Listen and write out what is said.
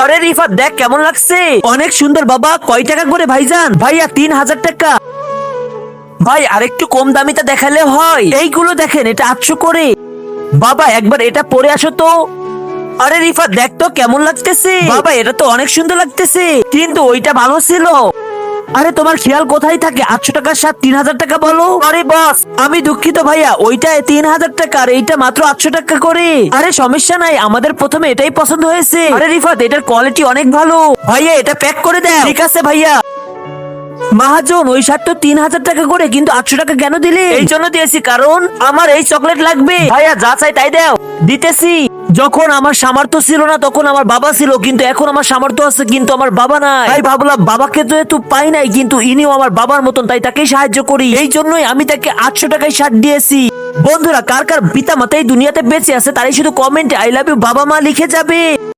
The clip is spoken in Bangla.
আরে রিফাত দেখ কেমন লাগছে, অনেক সুন্দর বাবা। কয় টাকা করে ভাইজান? ভাইয়া 3000 টাকা। ভাই আরেকটু কম দামিটা দেখালে হয়। এইগুলো দেখেন, এটা 800 করে। বাবা একবার এটা পরে আসো তো। আরে রিফাত দেখ তো কেমন লাগতেছে। বাবা এটা তো অনেক সুন্দর লাগতেছে, কিন্তু ওইটা ভালো ছিল। আরে তোমার খেয়াল কোথায় থাকে? 800 টাকার সাথে 3000 টাকা বলো। আরে বস আমি দুঃখিত ভাইয়া, ওইটা 3000 টাকা আর এইটা মাত্র 800 টাকা করে। আরে সমস্যা নাই, আমাদের প্রথমে এটাই পছন্দ হয়েছে। আরে রিফাত এটার কোয়ালিটি অনেক ভালো। ভাইয়া এটা প্যাক করে দাও। ঠিক আছে ভাইয়া। মহাজন ওই শার্ট তো 3000 টাকা করে, কিন্তু 800 টাকা কেন দিলে? এই জন্য দিয়েছি কারণ আমার এই চকলেট লাগবে। ভাইয়া যা চাই তাই দাও। দিতেছি। যখন আমার সামর্থ্য ছিল না তখন আমার বাবা ছিল, কিন্তু এখন আমার সামর্থ্য আছে কিন্তু আমার বাবা নাই। তাই ভাবলাম বাবাকে তো এত পাই নাই, কিন্তু ইনিও আমার বাবার মতন, তাই তাকেই সাহায্য করি। এই জন্যই আমি তাকে 800 টাকায় শার্ট দিয়েছি। বন্ধুরা কার কার পিতা মাতা এই দুনিয়াতে বেঁচে আছে তারাই শুধু কমেন্টে আই লাভ ইউ বাবা মা লিখে যাবে।